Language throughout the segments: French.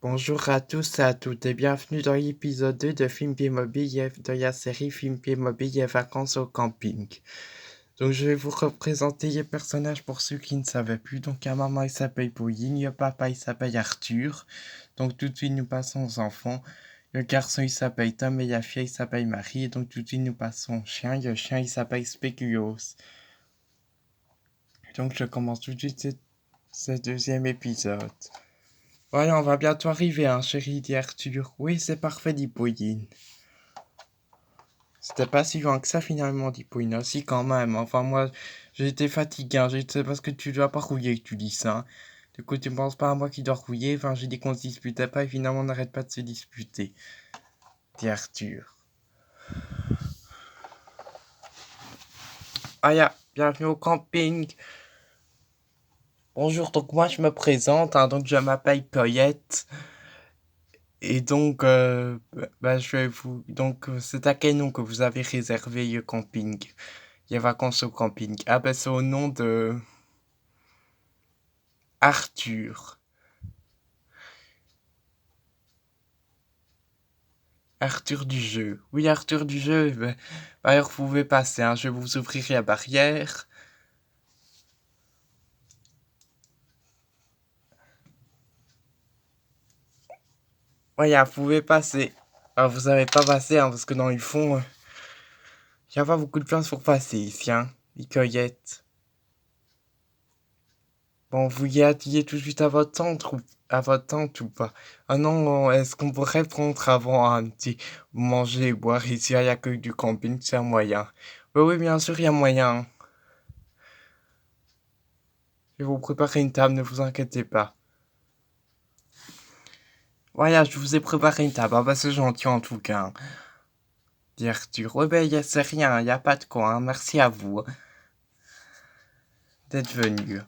Bonjour à tous et à toutes et bienvenue dans l'épisode 2 de Film Playmobil de la série Film Playmobil et vacances au camping. Donc je vais vous représenter les personnages pour ceux qui ne savaient plus. Donc la maman il s'appelle Pauline, le papa il s'appelle Arthur. Donc tout de suite nous passons aux enfants. Le garçon il s'appelle Tom et la fille il s'appelle Marie. Donc tout de suite nous passons au chien. Le chien il s'appelle Spéculoos. Donc je commence tout de suite ce deuxième épisode. Voilà, on va bientôt arriver, hein, chérie, dit Arthur. Oui, c'est parfait, dit Pauline. C'était pas si loin que ça, finalement, dit Pauline. Aussi, quand même. Enfin, moi, j'ai été fatigué, hein. C'est parce que tu dois pas rouiller que tu dis ça, hein. Du coup, tu ne penses pas à moi qui dois rouiller. Enfin, j'ai dit qu'on se disputait pas et finalement, on n'arrête pas de se disputer, dit Arthur. Ah, ya, bienvenue au camping. Bonjour, donc moi, je me présente, hein, donc je m'appelle Coyette. Et donc, je vais vous. Donc, c'est à quel nom que vous avez réservé le camping? Les vacances au camping. Ah, ben, c'est au nom de Arthur. Arthur du jeu. Oui, Arthur du jeu. Ben, alors, vous pouvez passer, hein. Je vais vous ouvrir la barrière. Voilà, vous pouvez passer. Alors, vous savez pas passer, hein, parce que dans le fond, il n'y a pas beaucoup de place pour passer ici, hein. Les cueillettes. Bon, vous y ateliez tout de suite à votre tante ou pas? Ah non, est-ce qu'on pourrait prendre avant un petit manger et boire ici à l'accueil du camping? C'est un moyen. Oui, oui, bien sûr, il y a moyen. Je vais vous préparer une table, ne vous inquiétez pas. Voilà, je vous ai préparé une table. Ah bah c'est gentil en tout cas, hein, dit Arthur. Oui, ben, c'est rien, il n'y a pas de quoi, hein. Merci à vous, hein, d'être venu.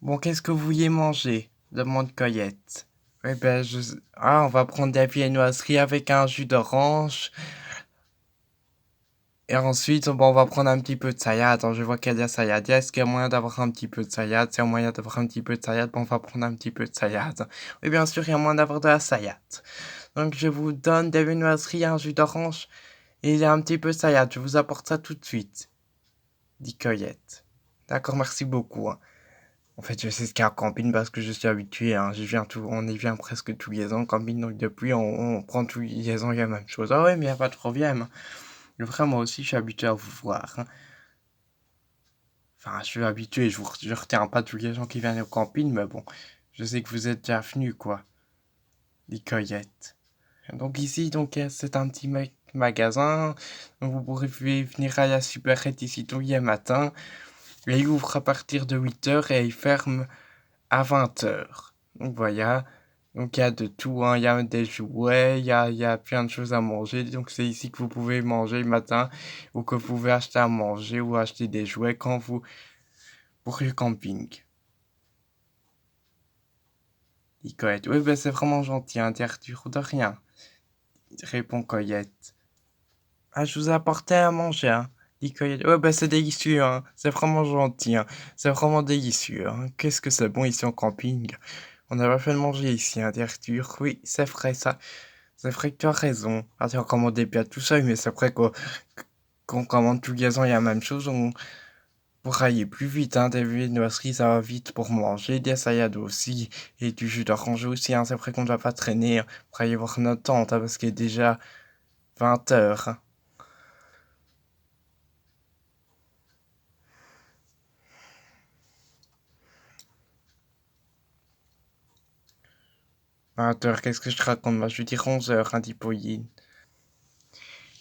Bon, qu'est-ce que vous vouliez manger? Demande Coyette. Oui, ben, Ah, on va prendre des viennoiseries avec un jus d'orange. Et ensuite, bon, on va prendre un petit peu de salade. Attends, je vois qu'il y a de la salade. Est-ce qu'il y a moyen d'avoir un petit peu de salade? S'il y a moyen d'avoir un petit peu de salade, bon, on va prendre un petit peu de salade. Oui, bien sûr, il y a moyen d'avoir de la salade. Donc, je vous donne des viennoiseries, un jus d'orange et il y a un petit peu de salade. Je vous apporte ça tout de suite, dit Coyette. D'accord, merci beaucoup, hein. En fait, je sais ce qu'il y a en camping parce que je suis habitué, hein. On y vient presque tous les ans en camping, donc depuis, on prend tous les ans la même chose. Ah ouais, mais il n'y a pas de problème, hein. Vraiment, moi aussi, je suis habitué à vous voir, hein. Enfin, je suis habitué, je retiens pas tous les gens qui viennent au camping, mais bon, je sais que vous êtes déjà venus, quoi, dit Coyette. Donc ici, c'est un petit magasin. Donc vous pourrez venir à la supérette ici tous les matins. Et il ouvre à partir de 8h et il ferme à 20h. Donc voilà. Donc il y a de tout, hein. Il y a des jouets, il y a plein de choses à manger. Donc c'est ici que vous pouvez manger le matin ou que vous pouvez acheter à manger ou acheter des jouets pour le camping. Dit Coyette. Oui, ben c'est vraiment gentil, hein, Arthur, de rien, répond Coyette. Ah, je vous ai apporté à manger, hein, dit Coyote. Ouais, bah, c'est délicieux, hein. C'est vraiment gentil, hein. C'est vraiment délicieux, hein. Qu'est-ce que c'est bon ici en camping. On a pas fait de manger ici, hein, dit Arthur. Oui, c'est vrai, ça. C'est vrai que tu as raison. Ah, on commande des plats tout seul, mais c'est vrai qu'on commande tous les ans la même chose. On pourra aller plus vite, hein. Des viennoiseries, ça va vite pour manger. Des salades aussi. Et du jus d'orange aussi, hein. C'est vrai qu'on ne doit pas traîner, hein, pour aller voir notre tante, hein, parce qu'il est déjà 20h. 20h, qu'est-ce que je te raconte? Moi, je veux dire 11h, hein, dit Pauline.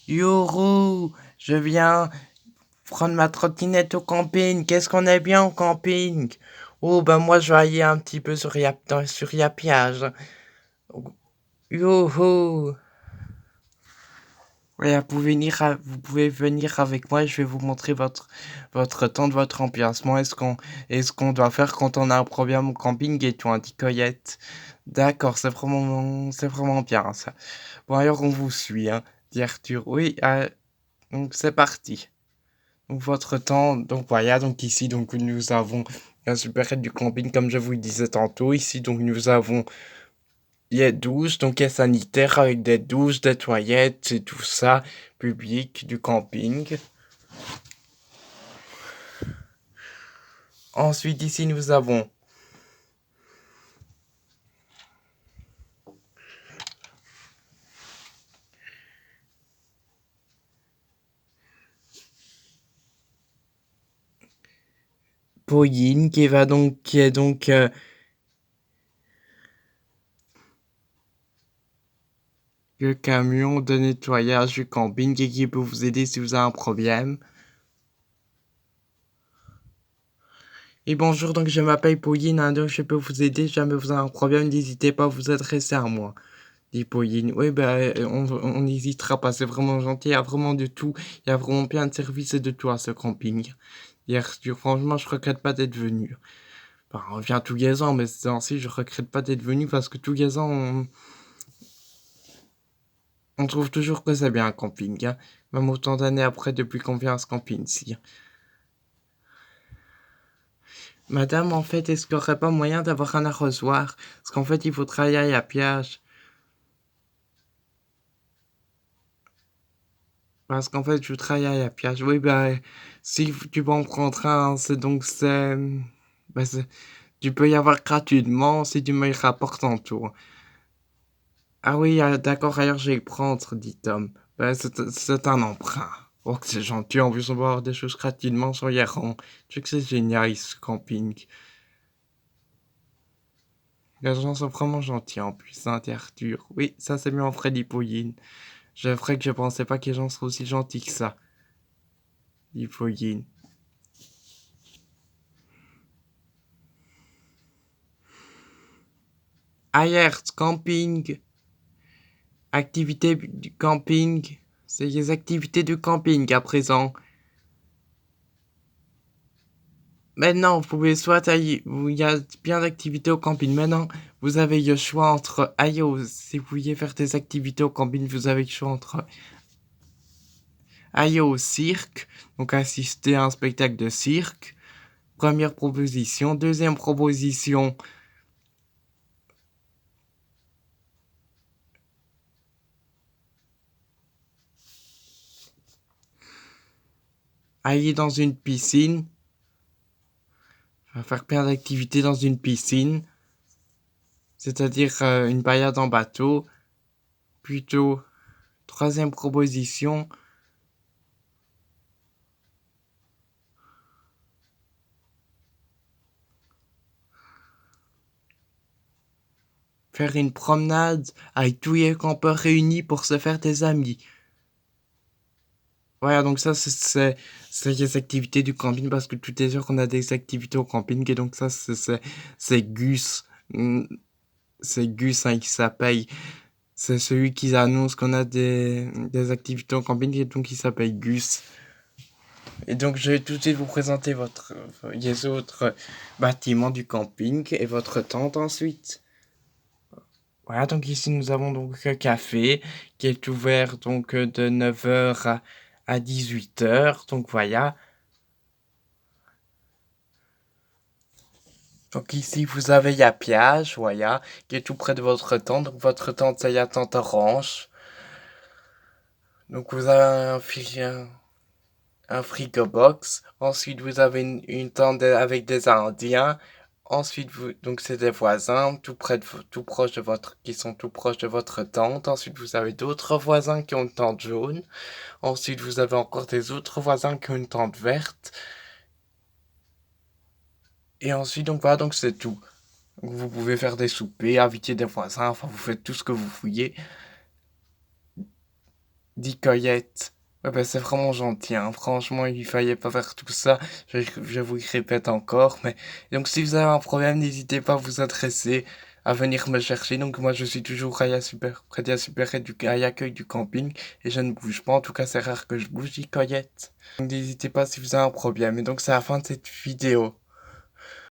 Yourou, je viens prendre ma trottinette au camping. Qu'est-ce qu'on est bien au camping? Oh, ben moi, je vais aller un petit peu sur Yapiage. Youhou! Ouais, vous pouvez venir avec moi et je vais vous montrer votre temps de votre emplacement et ce qu'on doit faire quand on a un problème au camping et tout, hein, dit Coyette. D'accord, c'est vraiment bien, ça. Bon, alors on vous suit, hein, dit Arthur. Oui, donc c'est parti. votre temps. Donc voilà, donc ici, donc nous avons la supérette du camping, comme je vous le disais tantôt. Ici, donc nous avons les douches, donc les sanitaires avec des douches, des toilettes et tout ça, public du camping. Ensuite, ici, nous avons Pauline qui est donc le camion de nettoyage du camping et qui peut vous aider si vous avez un problème. Et bonjour, donc je m'appelle Pauline, hein, donc je peux vous aider. Si jamais vous avez un problème, n'hésitez pas à vous adresser à moi. Dit Pauline. Oui, ben, on n'hésitera pas, c'est vraiment gentil, il y a vraiment de tout. Il y a vraiment plein de services et de tout à ce camping. Hier, franchement, je regrette pas d'être venu. Enfin, on vient tous les ans, mais c'est ainsi, je regrette pas d'être venu parce que tous les ans, on trouve toujours que c'est bien un camping, hein. Même autant d'années après, depuis qu'on vient à ce camping-ci. Madame, en fait, est-ce qu'il n'y aurait pas moyen d'avoir un arrosoir? Parce qu'en fait, il faut travailler à piage. Parce qu'en fait, je travaille à piage. Oui, bah, si tu peux en prendre un, bah, tu peux y avoir gratuitement si tu me le rapportes en tout. Ah oui, d'accord, ailleurs je vais le prendre, dit Tom. Bah, c'est un emprunt. Oh, que c'est gentil, en plus on va avoir des choses gratuitement sur les rangs. Tu sais que c'est génial, ce camping. Les gens sont vraiment gentils en plus, hein, t'es Arthur. Oui, ça c'est mieux en Freddy Pauline. C'est vrai que je pensais pas que les gens seraient aussi gentils que ça, dit Pauline. Ayers, camping. Activités du camping. C'est les activités du camping à présent. Maintenant, vous pouvez soit aller, il y a bien d'activités au camping. Maintenant, vous avez le choix entre si vous vouliez faire des activités au camping, vous avez le choix entre aller au cirque, donc assister à un spectacle de cirque. Première proposition. Deuxième proposition, aller dans une piscine. Faire plein d'activités dans une piscine. C'est-à-dire une balade en bateau. Plutôt, troisième proposition, faire une promenade avec tous les campeurs réunis pour se faire des amis. Voilà, donc ça, c'est les activités du camping parce que tout est sûr qu'on a des activités au camping et donc ça, c'est Gus. C'est Gus, hein, qui s'appelle. C'est celui qui annonce qu'on a des activités au camping et donc il s'appelle Gus. Et donc, je vais tout de suite vous présenter les autres bâtiments du camping et votre tente ensuite. Voilà, donc ici nous avons donc un café qui est ouvert donc de 9h à 18h. Donc voilà. Donc ici vous avez la plage, voilà, qui est tout près de votre tente. Donc votre tente, c'est la tente orange. Donc vous avez un frigo box. Ensuite vous avez une tente avec des Indiens. Ensuite, donc c'est des voisins tout proche de qui sont tout proches de votre tente. Ensuite, vous avez d'autres voisins qui ont une tente jaune. Ensuite, vous avez encore des autres voisins qui ont une tente verte. Et ensuite, donc voilà, donc c'est tout. Vous pouvez faire des soupers, inviter des voisins, enfin, vous faites tout ce que vous voulez. Dit Coyette. Ouais, ben, c'est vraiment gentil, hein. Franchement, il fallait pas faire tout ça. Je vous le répète encore, mais donc si vous avez un problème, n'hésitez pas à vous adresser, à venir me chercher. Donc moi, je suis toujours près de la supérette à l'accueil du camping et je ne bouge pas. En tout cas, c'est rare que je bouge, dit Coyette. Donc n'hésitez pas si vous avez un problème. Et donc c'est la fin de cette vidéo.